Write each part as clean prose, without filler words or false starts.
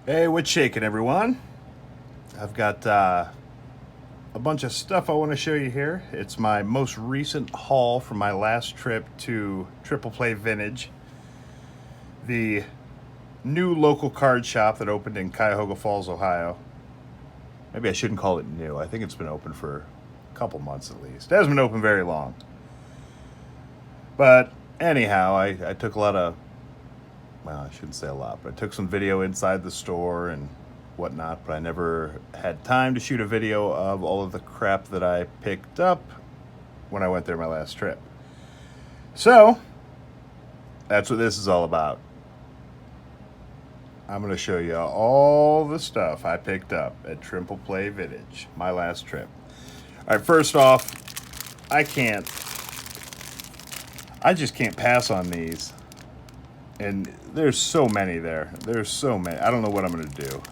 Hey, what's shaking, everyone? I've got a bunch of stuff I want to show you here. It's my most recent haul from my last trip to Triple Play Vintage, the new local card shop that opened in Cuyahoga Falls, Ohio. Maybe I shouldn't call it new. I think it's been open for a couple months at least. It hasn't been open very long. But anyhow, I took a lot of, well, I shouldn't say a lot, but I took some video inside the store and whatnot, but I never had time to shoot a video of all of the crap that I picked up when I went there my last trip. So, that's what this is all about. I'm going to show you all the stuff I picked up at Triple Play Vintage, my last trip. All right, first off, I just can't pass on these. And there's so many there. There's so many. I don't know what I'm going to do.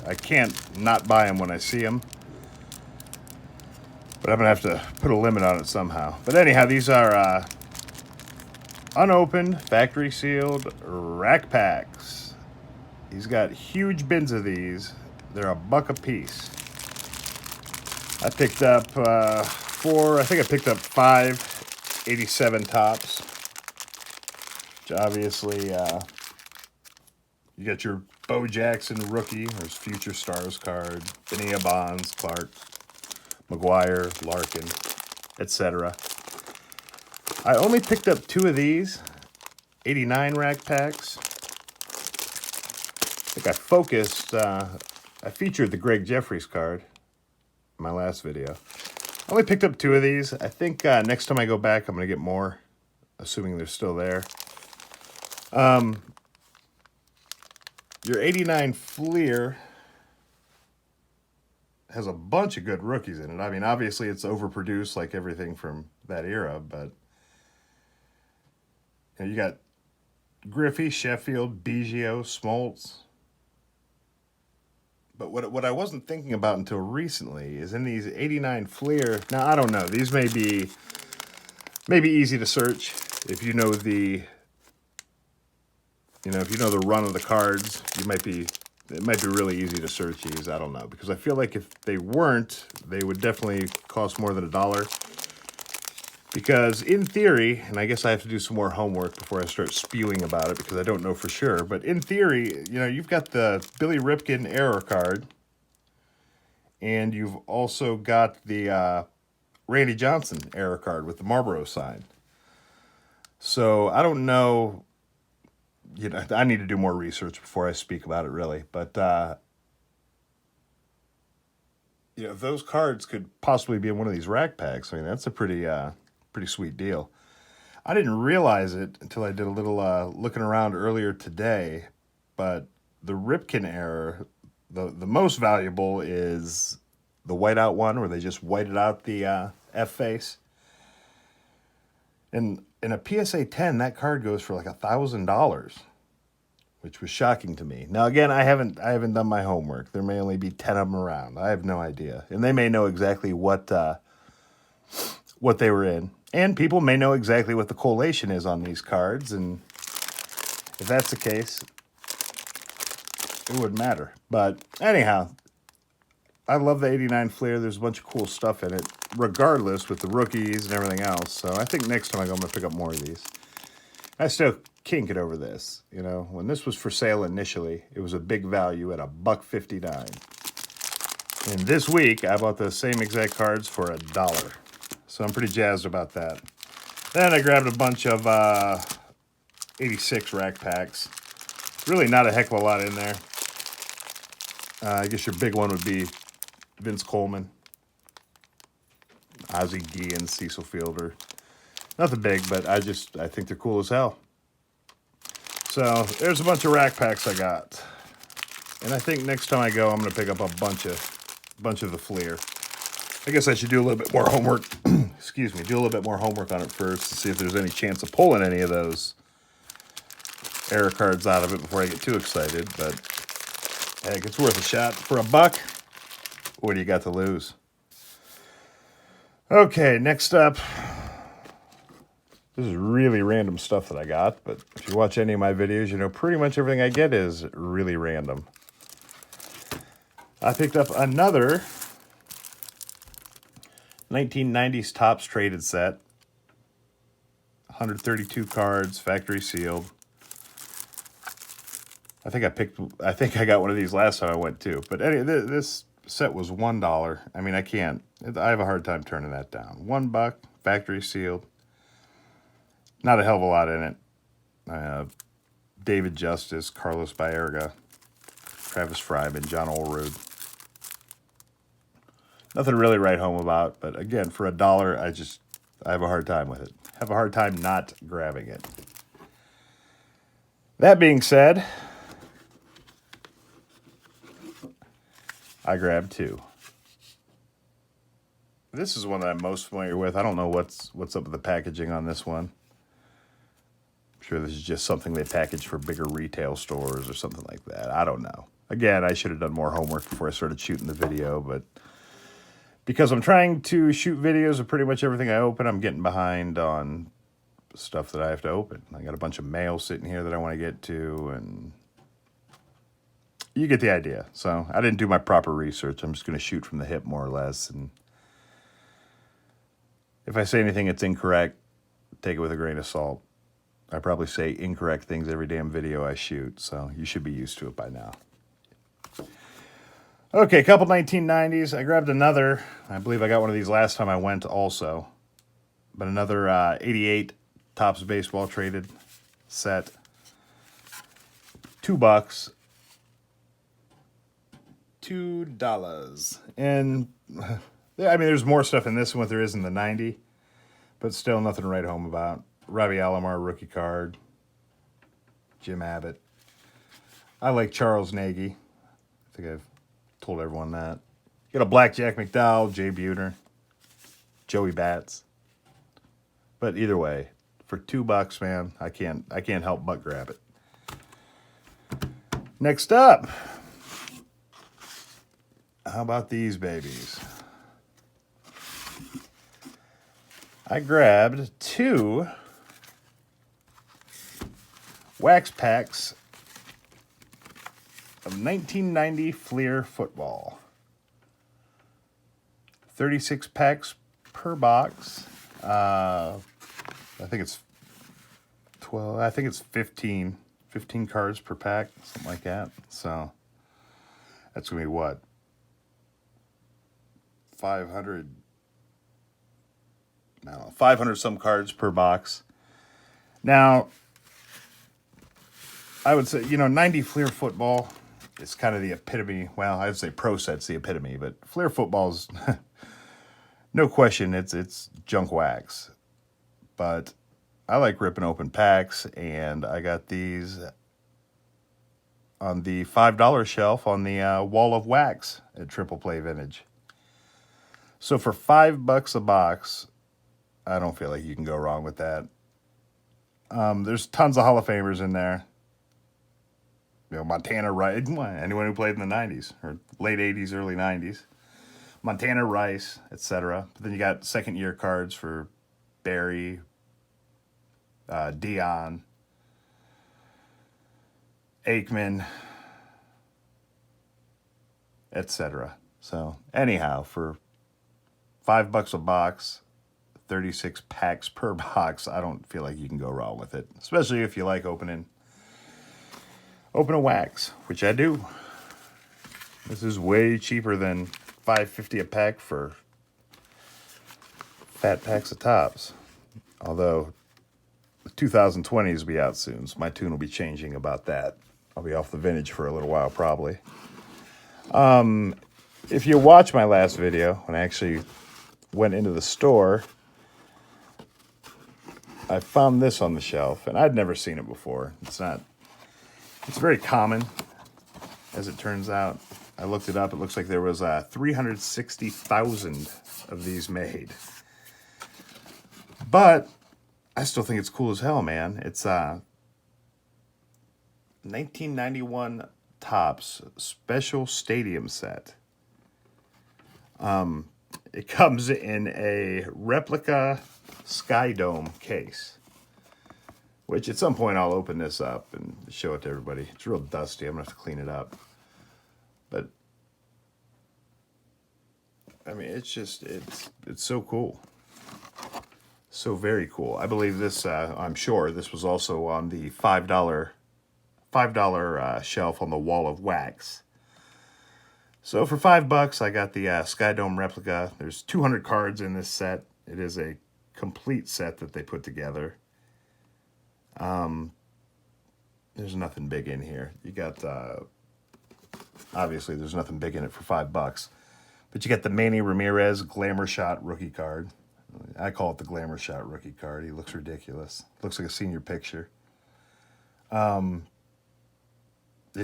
I can't not buy them when I see them. But I'm going to have to put a limit on it somehow. But anyhow, these are unopened, factory sealed rack packs. He's got huge bins of these. They're $1 a piece. I picked up I think I picked up 5 87 tops. Which obviously, you got your Bo Jackson rookie, there's Future Stars card, Benia Bonds, Clark, McGuire, Larkin, etc. I only picked up 2 of these 89 rack packs. I think I focused, I featured the Greg Jeffries card in my last video. I only picked up 2 of these. I think next time I go back, I'm going to get more, assuming they're still there. Your 89 Fleer has a bunch of good rookies in it. I mean, obviously it's overproduced like everything from that era, but you got Griffey, Sheffield, Biggio, Smoltz. But what I wasn't thinking about until recently is in these 89 Fleer. Now, I don't know. These may be easy to search if you know the run of the cards. It might be really easy to search these. I don't know, because I feel like if they weren't, they would definitely cost more than $1. Because in theory, and I guess I have to do some more homework before I start spewing about it because I don't know for sure, but in theory, you've got the Billy Ripken error card, and you've also got the Randy Johnson error card with the Marlboro sign. So I don't know. I need to do more research before I speak about it, really. But, those cards could possibly be in one of these rack packs. I mean, that's a pretty sweet deal. I didn't realize it until I did a little looking around earlier today, but the Ripken error, the most valuable is the whiteout one, where they just whited out the F face. And in a PSA 10, that card goes for like $1,000, which was shocking to me. Now, again, I haven't done my homework. There may only be 10 of them around. I have no idea, and they may know exactly what they were in, and people may know exactly what the collation is on these cards. And if that's the case, it wouldn't matter. But anyhow, I love the 89 Fleer. There's a bunch of cool stuff in it, regardless, with the rookies and everything else. So I think next time I go, I'm going to pick up more of these. I still can't get over this. When this was for sale initially, it was a big value at $1.59. And this week, I bought the same exact cards for $1. So I'm pretty jazzed about that. Then I grabbed a bunch of 86 rack packs. Really not a heck of a lot in there. I guess your big one would be Vince Coleman, Ozzie Guillen, Cecil Fielder. Nothing big, but I think they're cool as hell. So there's a bunch of rack packs I got. And I think next time I go, I'm going to pick up a bunch of the Fleer. I guess I should do a little bit more homework. Excuse me. Do a little bit more homework on it first to see if there's any chance of pulling any of those error cards out of it before I get too excited. But heck, it's worth a shot. For $1, what do you got to lose? Okay, next up. This is really random stuff that I got, but if you watch any of my videos, pretty much everything I get is really random. I picked up another 1990s Topps traded set. 132 cards, factory sealed. I think I got one of these last time I went too. But anyway, this set was $1. I mean, I have a hard time turning that down. $1, factory sealed. Not a hell of a lot in it. David Justice, Carlos Baerga, Travis Fryman, John Olerud. Nothing to really write home about, but again, for $1, I have a hard time with it. Have a hard time not grabbing it. That being said, I grabbed two. This is one that I'm most familiar with. I don't know what's up with the packaging on this one. I'm sure this is just something they package for bigger retail stores or something like that. I don't know. Again, I should have done more homework before I started shooting the video, but because I'm trying to shoot videos of pretty much everything I open, I'm getting behind on stuff that I have to open. I got a bunch of mail sitting here that I want to get to, and you get the idea. So I didn't do my proper research. I'm just going to shoot from the hip more or less, and if I say anything that's incorrect, take it with a grain of salt. I probably say incorrect things every damn video I shoot, so you should be used to it by now. Okay, a couple 1990s. I grabbed another. I believe I got one of these last time I went also. But another 88 Topps baseball traded set. $2. $2. And I mean, there's more stuff in this one than there is in the 90. But still nothing to write home about. Robbie Alomar, rookie card. Jim Abbott. I like Charles Nagy. I think I've told everyone that. You got a Black Jack McDowell, Jay Buhner, Joey Bats. But either way, for $2, man, I can't help but grab it. Next up, how about these babies? I grabbed two wax packs of 1990 Fleer football. 36 packs per box. I think it's 12. I think it's 15 cards per pack, something like that. So that's gonna be what? 500. No, 500 some cards per box. Now, I would say, 90 Fleer football is kind of the epitome. Well, I'd say Pro Set's the epitome, but Fleer football's no question, it's junk wax. But I like ripping open packs, and I got these on the $5 shelf on the wall of wax at Triple Play Vintage. So for $5 a box, I don't feel like you can go wrong with that. There's tons of Hall of Famers in there. Montana Rice, anyone who played in the 90s or late 80s, early 90s. Montana Rice, etc. But then you got second-year cards for Barry, Dion, Aikman, etc. So anyhow, for $5 a box, 36 packs per box, I don't feel like you can go wrong with it. Especially if you like opening a wax, which I do. This is way cheaper than $5.50 a pack for fat packs of Topps. Although the 2020s will be out soon, so my tune will be changing about that. I'll be off the vintage for a little while probably. If you watch my last video, when I actually went into the store, I found this on the shelf, and I'd never seen it before. It's very common, as it turns out. I looked it up. It looks like there was 360,000 of these made. But I still think it's cool as hell, man. It's 1991 Topps Special Stadium Set. It comes in a replica Sky Dome case, which at some point I'll open this up and show it to everybody. It's real dusty. I'm going to have to clean it up. But I mean, it's just, it's so cool. So very cool. I believe this, I'm sure this was also on the $5 shelf on the wall of wax. So for $5, I got the Sky Dome replica. There's 200 cards in this set. It is a complete set that they put together. There's nothing big in here. You got, obviously there's nothing big in it for $5. But you got the Manny Ramirez Glamour Shot rookie card. I call it the Glamour Shot rookie card. He looks ridiculous. Looks like a senior picture. It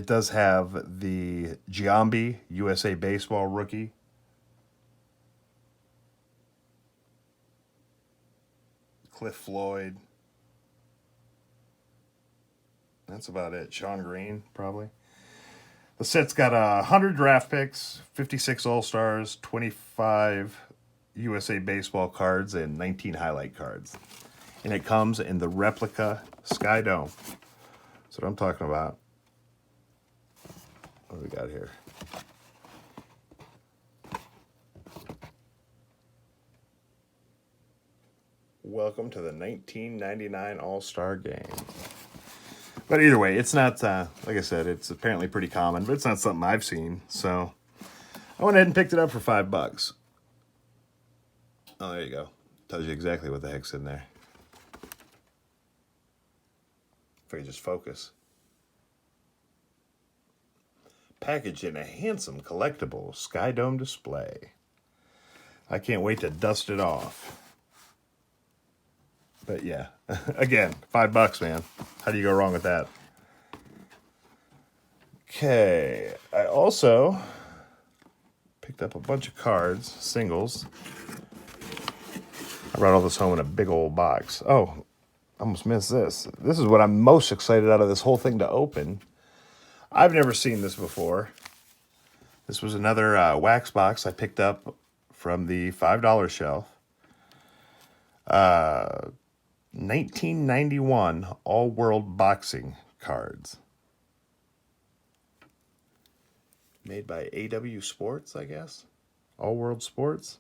does have the Giambi USA Baseball rookie. Cliff Floyd. That's about it. Sean Green, probably. The set's got 100 draft picks, 56 All-Stars, 25 USA Baseball cards, and 19 highlight cards. And it comes in the replica Sky Dome. That's what I'm talking about. What do we got here? Welcome to the 1999 All-Star Game. But either way, it's not, like I said, it's apparently pretty common, but it's not something I've seen. So I went ahead and picked it up for $5. Oh, there you go. Tells you exactly what the heck's in there. If I could just focus. Packaged in a handsome collectible Sky Dome display. I can't wait to dust it off. But yeah, again, $5, man. How do you go wrong with that? Okay, I also picked up a bunch of cards, singles. I brought all this home in a big old box. Oh, I almost missed this. This is what I'm most excited out of this whole thing to open. I've never seen this before. This was another wax box I picked up from the $5 shelf. 1991 All-World Boxing cards. Made by AW Sports, I guess. All-World Sports.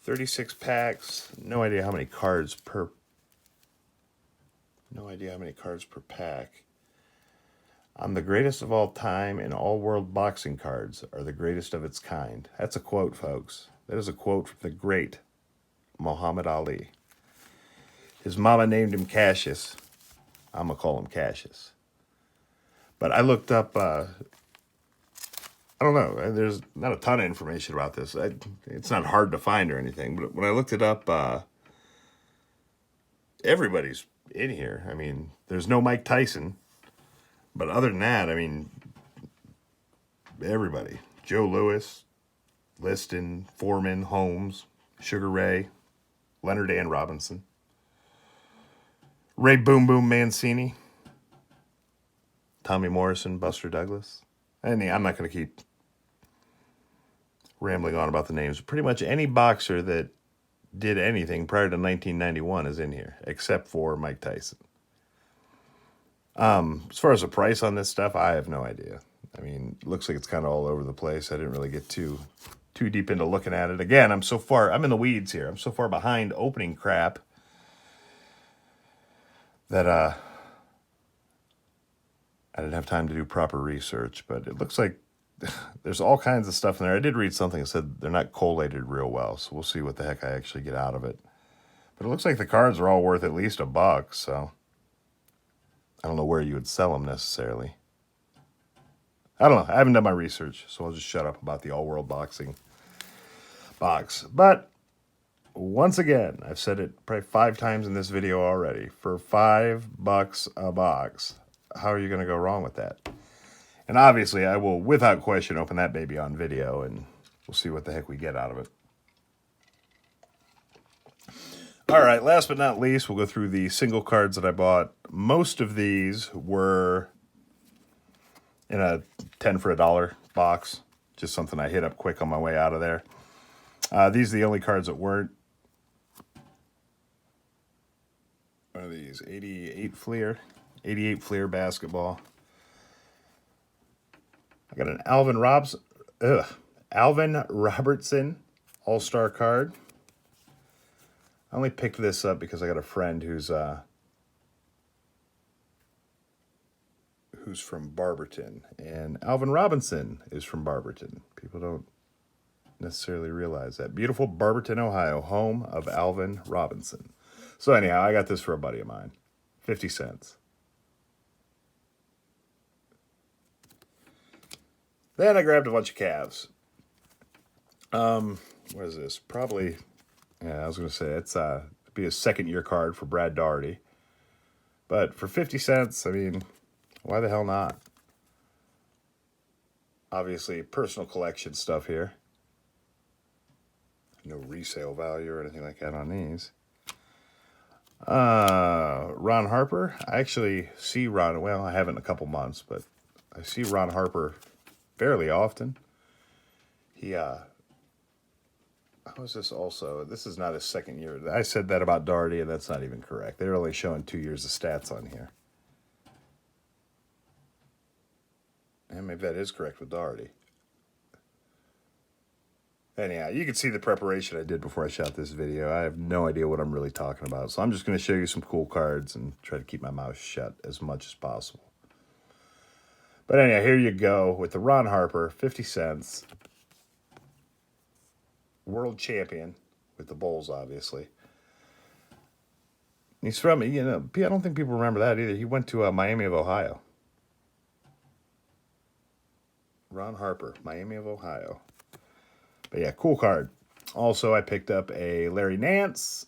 36 packs. No idea how many cards per pack. I'm the greatest of all time, and all-world boxing cards are the greatest of its kind. That's a quote, folks. That is a quote from the great Muhammad Ali. His mama named him Cassius. I'm going to call him Cassius. But I looked up, I don't know, there's not a ton of information about this. It's not hard to find or anything, but when I looked it up, everybody's in here. I mean, there's no Mike Tyson. But other than that, I mean, everybody. Joe Louis, Liston, Foreman, Holmes, Sugar Ray, Leonard Ann Robinson, Ray Boom Boom Mancini, Tommy Morrison, Buster Douglas. And I'm not going to keep rambling on about the names. Pretty much any boxer that did anything prior to 1991 is in here, except for Mike Tyson. As far as the price on this stuff, I have no idea. I mean, it looks like it's kind of all over the place. I didn't really get too deep into looking at it. Again, I'm in the weeds here. I'm so far behind opening crap that I didn't have time to do proper research. But it looks like there's all kinds of stuff in there. I did read something that said they're not collated real well, so we'll see what the heck I actually get out of it. But it looks like the cards are all worth at least $1, so I don't know where you would sell them necessarily. I don't know. I haven't done my research, so I'll just shut up about the all-world boxing box. But once again, I've said it probably 5 times in this video already. For $5 a box, how are you going to go wrong with that? And obviously, I will, without question, open that baby on video, and we'll see what the heck we get out of it. All right, last but not least, we'll go through the single cards that I bought. Most of these were in a 10 for $1 box. Just something I hit up quick on my way out of there. These are the only cards that weren't. What are these? 88 Fleer. 88 Fleer basketball. I got an Alvin Alvin Robertson All-Star card. I only picked this up because I got a friend who's from Barberton, and Alvin Robinson is from Barberton. People don't necessarily realize that. Beautiful Barberton, Ohio, home of Alvin Robinson. So anyhow, I got this for a buddy of mine. 50 cents. Then I grabbed a bunch of calves. What is this? Probably, yeah, I was going to say it's be a second year card for Brad Daugherty. But for 50 cents, I mean, why the hell not? Obviously, personal collection stuff here. No resale value or anything like that on these. Ron Harper. I actually see Ron, well, I haven't in a couple months, but I see Ron Harper fairly often. He, how is this also? This is not his second year. I said that about Daugherty, and that's not even correct. They're only showing 2 years of stats on here. And maybe that is correct with Daugherty. Anyhow, you can see the preparation I did before I shot this video. I have no idea what I'm really talking about. So I'm just going to show you some cool cards and try to keep my mouth shut as much as possible. But anyhow, here you go with the Ron Harper, 50 cents. World champion with the Bulls, obviously. He's from, you know, I don't think people remember that either. He went to Miami of Ohio. Ron Harper, Miami of Ohio. But yeah, cool card. Also, I picked up a Larry Nance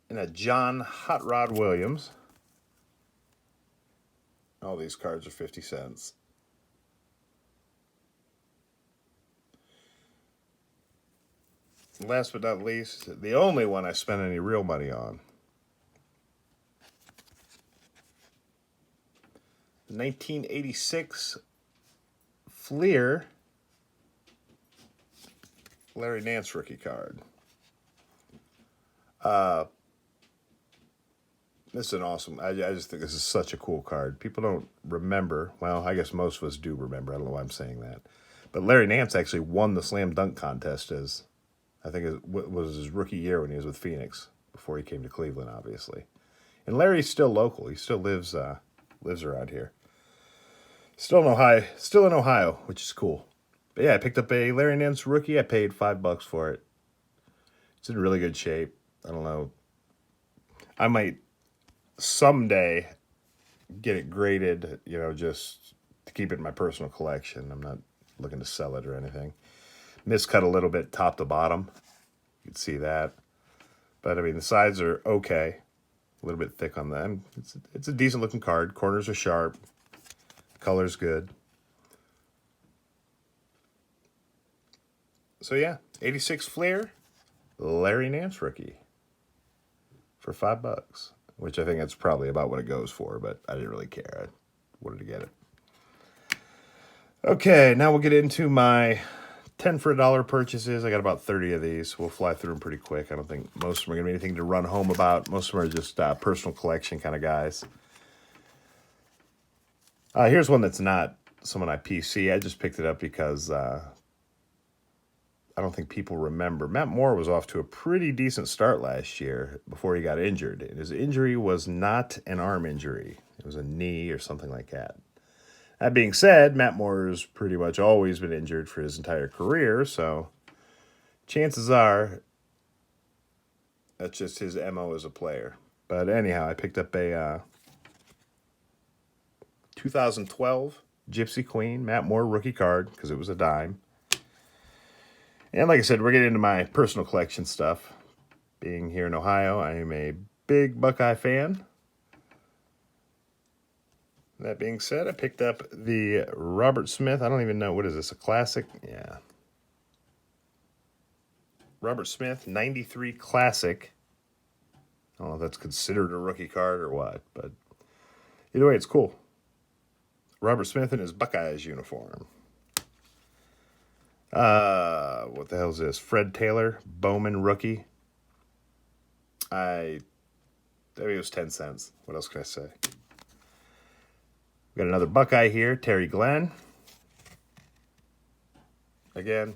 and a John Hot Rod Williams. All these cards are 50 cents. Last but not least, the only one I spent any real money on. 1986 Fleer Larry Nance rookie card. This is an awesome, I just think this is such a cool card. People don't remember, well, I guess most of us do remember, I don't know why I'm saying that. But Larry Nance actually won the slam dunk contest as, I think it was his rookie year when he was with Phoenix, before he came to Cleveland, obviously. And Larry's still local, he still lives around here. Still in Ohio, which is cool. But yeah, I picked up a Larry Nance rookie. I paid $5 for it. It's in really good shape. I don't know. I might someday get it graded, you know, just to keep it in my personal collection. I'm not looking to sell it or anything. Miscut a little bit top to bottom. You can see that. But I mean, the sides are okay. A little bit thick on them. It's a decent looking card. Corners are sharp. Color's good. So yeah, 86 Flair, Larry Nance rookie for $5, which I think that's probably about what it goes for, but I didn't really care. I wanted to get it. Okay, now we'll get into my 10 for $1 purchases. I got about 30 of these. We'll fly through them pretty quick. I don't think most of them are going to be anything to run home about. Most of them are just personal collection kind of guys. Here's one that's not someone I PC. I just picked it up because I don't think people remember. Matt Moore was off to a pretty decent start last year before he got injured. And his injury was not an arm injury. It was a knee or something like that. That being said, Matt Moore's pretty much always been injured for his entire career, so chances are that's just his MO as a player. But anyhow, I picked up a 2012 Gypsy Queen, Matt Moore rookie card, because it was a dime. And like I said, we're getting into my personal collection stuff. Being here in Ohio, I am a big Buckeye fan. That being said, I picked up the Robert Smith. I don't even know, what is this, a classic? Yeah. Robert Smith, 93 Classic. I don't know if that's considered a rookie card or what, but either way, it's cool. Robert Smith in his Buckeyes uniform. What the hell is this? Fred Taylor, Bowman rookie. I think it was 10 cents. What else can I say? Got another Buckeye here, Terry Glenn. Again,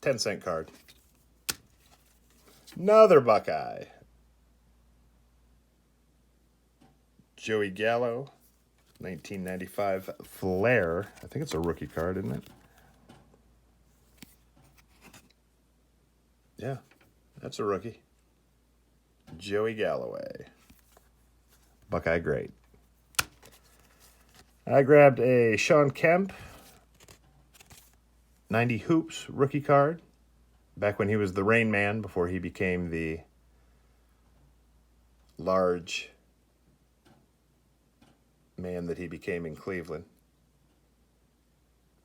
10-cent card. Another Buckeye. Joey Gallo, 1995 Flair. I think it's a rookie card, isn't it? Yeah, that's a rookie. Joey Galloway. Buckeye great. I grabbed a Sean Kemp 90 Hoops rookie card. Back when he was the Rain Man, before he became the large man that he became in Cleveland.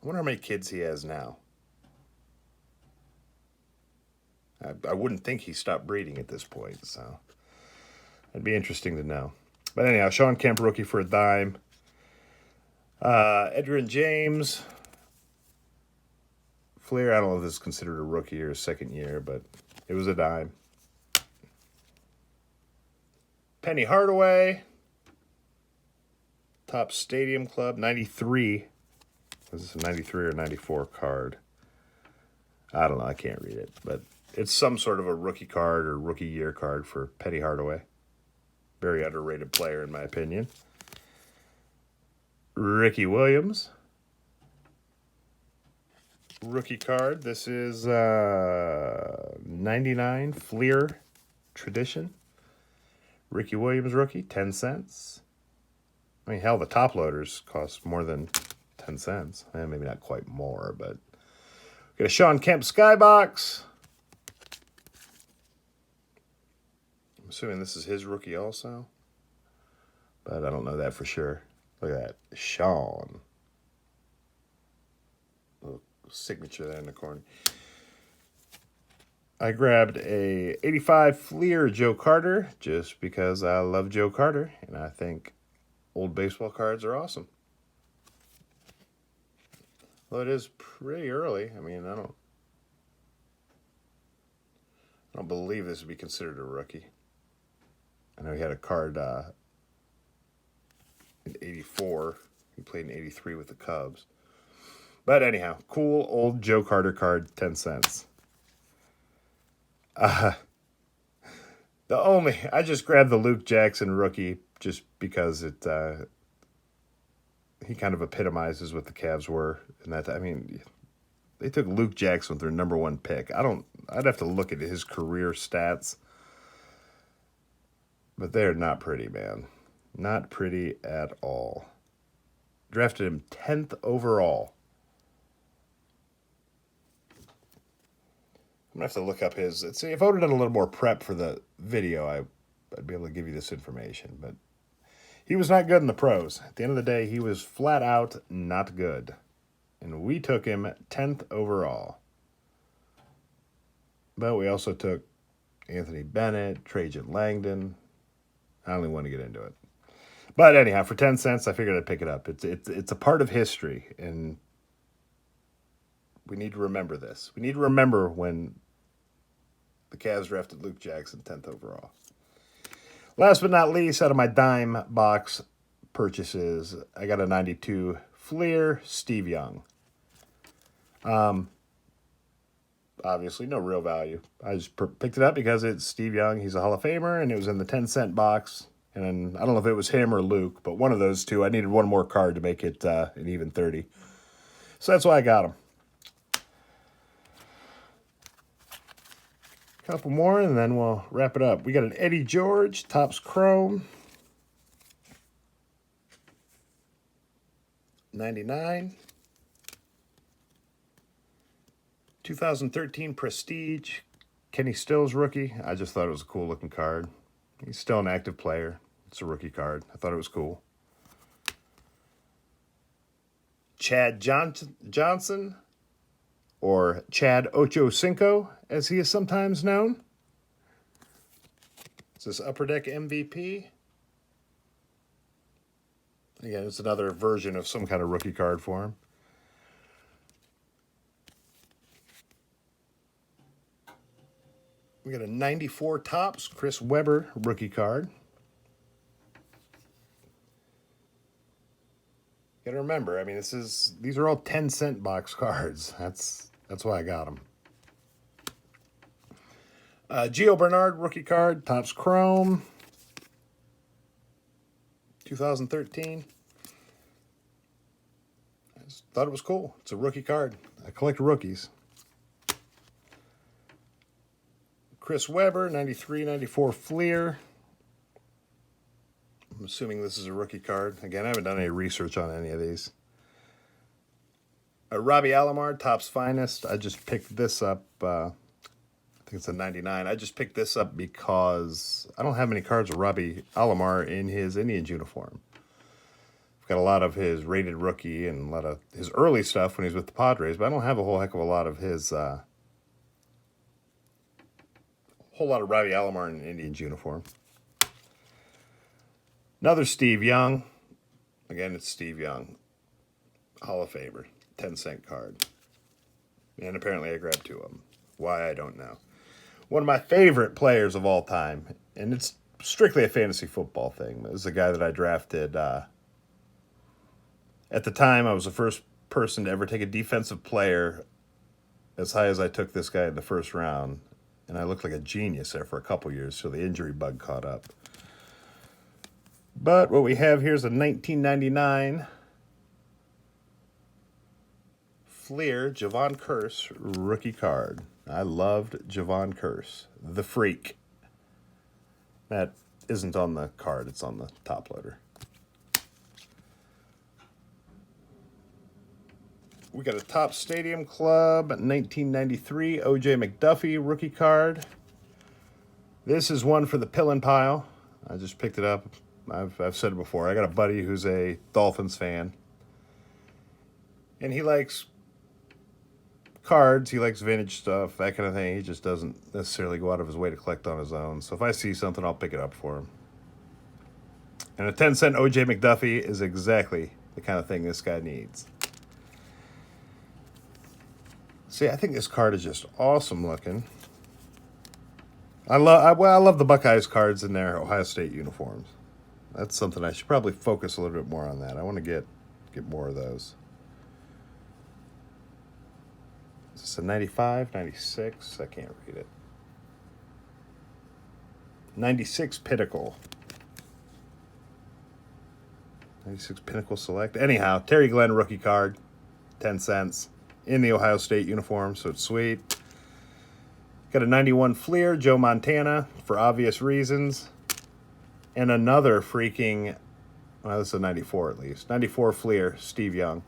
I wonder how many kids he has now. I wouldn't think he stopped breeding at this point, so it'd be interesting to know. But anyhow, Sean Kemp rookie for a dime. Edgerrin James Flair, I don't know if this is considered a rookie or a second year, but it was a dime. Penny Hardaway, Topps Stadium Club, 93. Is this a 93 or 94 card? I don't know, I can't read it, but it's some sort of a rookie card or rookie year card for Penny Hardaway. Very underrated player, in my opinion. Ricky Williams. Rookie card. This is 99 Fleer Tradition. Ricky Williams rookie, 10 cents. I mean, hell, the top loaders cost more than 10 cents. Maybe not quite more, but... Got a Sean Kemp Skybox. I'm assuming this is his rookie also. But I don't know that for sure. Look at that. Sean. Little signature there in the corner. I grabbed a 85 Fleer Joe Carter just because I love Joe Carter. And I think old baseball cards are awesome. Well, it is pretty early. I mean, I don't believe this would be considered a rookie. I know he had a card in 84. He played in 83 with the Cubs. But anyhow, cool old Joe Carter card, 10 cents. I just grabbed the Luke Jackson rookie just because it he kind of epitomizes what the Cavs were in that. I mean, they took Luke Jackson with their number one pick. I'd have to look at his career stats, but they're not pretty, man. Not pretty at all. Drafted him 10th overall. I'm going to have to look up his... See, if I would have done a little more prep for the video, I'd be able to give you this information. But he was not good in the pros. At the end of the day, he was flat out not good. And we took him 10th overall. But we also took Anthony Bennett, Trajan Langdon. I don't even want to get into it. But anyhow, for 10 cents, I figured I'd pick it up. It's a part of history, and we need to remember this. We need to remember when the Cavs drafted Luke Jackson 10th overall. Last but not least, out of my dime box purchases, I got a 92 Fleer Steve Young. Obviously, no real value. I just picked it up because it's Steve Young. He's a Hall of Famer, and it was in the 10-cent box. And I don't know if it was him or Luke, but one of those two. I needed one more card to make it an even 30. So that's why I got him. Couple more, and then we'll wrap it up. We got an Eddie George, Topps Chrome. 99. 2013 Prestige, Kenny Stills rookie. I just thought it was a cool looking card. He's still an active player. It's a rookie card. I thought it was cool. Chad Johnson, or Chad Ochocinco, as he is sometimes known. It's this Upper Deck MVP. Again, it's another version of some kind of rookie card for him. We got a 94 Topps Chris Webber rookie card. You gotta remember, I mean, these are all 10-cent box cards. That's why I got them. Gio Bernard rookie card, Topps Chrome, 2013. I just thought it was cool. It's a rookie card. I collect rookies. Chris Webber, 93-94 Fleer. I'm assuming this is a rookie card. Again, I haven't done any research on any of these. Robbie Alomar, Topps Finest. I just picked this up. I think it's a 99. I just picked this up because I don't have many cards of Robbie Alomar in his Indians uniform. I've got a lot of his rated rookie and a lot of his early stuff when he's with the Padres, but I don't have a whole heck of a lot of his... whole lot of Robbie Alomar in Indians uniform. Another Steve Young. Again, it's Steve Young. Hall of Famer. 10-cent card. And apparently I grabbed two of them. Why, I don't know. One of my favorite players of all time, and it's strictly a fantasy football thing. This is a guy that I drafted. At the time, I was the first person to ever take a defensive player as high as I took this guy in the first round. And I looked like a genius there for a couple years, so the injury bug caught up. But what we have here is a 1999 Fleer Javon Curse rookie card. I loved Javon Curse, the freak. That isn't on the card, it's on the top loader. We got a Topps Stadium Club 1993 O.J. McDuffie rookie card. This is one for the pill and pile. I just picked it up. I've said it before. I got a buddy who's a Dolphins fan. And he likes cards. He likes vintage stuff, that kind of thing. He just doesn't necessarily go out of his way to collect on his own. So if I see something, I'll pick it up for him. And a 10-cent O.J. McDuffie is exactly the kind of thing this guy needs. See, I think this card is just awesome looking. I love the Buckeyes cards in their Ohio State uniforms. That's something I should probably focus a little bit more on that. I want to get more of those. Is this a 95, 96? I can't read it. 96 Pinnacle. 96 Pinnacle Select. Anyhow, Terry Glenn rookie card, 10 cents. In the Ohio State uniform, so it's sweet. Got a 91 Fleer, Joe Montana, for obvious reasons. And another freaking, well, this is a 94 at least. 94 Fleer, Steve Young.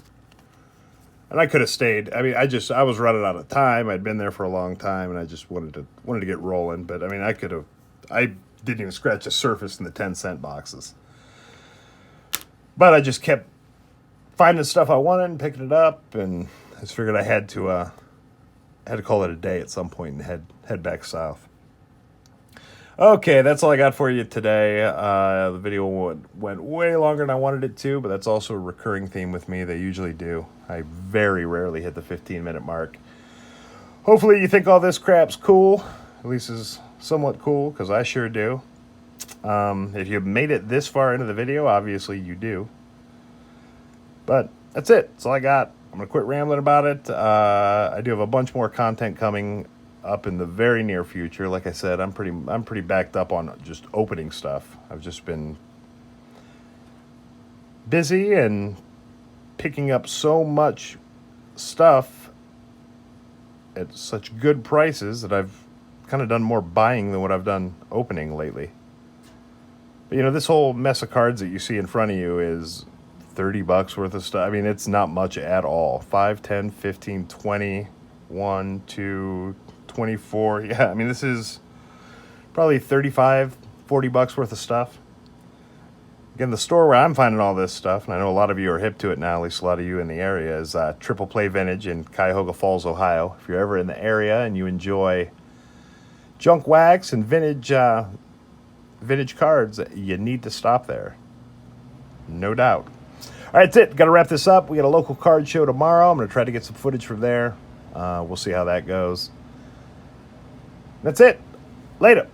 And I could have stayed. I mean, I was running out of time. I'd been there for a long time, and I just wanted to get rolling. But, I mean, I didn't even scratch the surface in the 10-cent boxes. But I just kept finding stuff I wanted and picking it up, and I just figured I had to call it a day at some point and head back south. Okay, that's all I got for you today. The video went way longer than I wanted it to, but that's also a recurring theme with me. They usually do. I very rarely hit the 15-minute mark. Hopefully you think all this crap's cool. At least is somewhat cool, because I sure do. If you've made it this far into the video, obviously you do. But that's it. That's all I got. I'm going to quit rambling about it. I do have a bunch more content coming up in the very near future. Like I said, I'm pretty backed up on just opening stuff. I've just been busy and picking up so much stuff at such good prices that I've kind of done more buying than what I've done opening lately. But, you know, this whole mess of cards that you see in front of you is $30 worth of stuff. I mean, it's not much at all. 5, 10, 15, 20, 1, 2, 24. Yeah, I mean, this is probably $35, $40 worth of stuff. Again, the store where I'm finding all this stuff, and I know a lot of you are hip to it now, at least a lot of you in the area, is Triple Play Vintage in Cuyahoga Falls, Ohio. If you're ever in the area and you enjoy junk wax and vintage cards, you need to stop there. No doubt. All right, that's it. Got to wrap this up. We got a local card show tomorrow. I'm going to try to get some footage from there. We'll see how that goes. That's it. Later.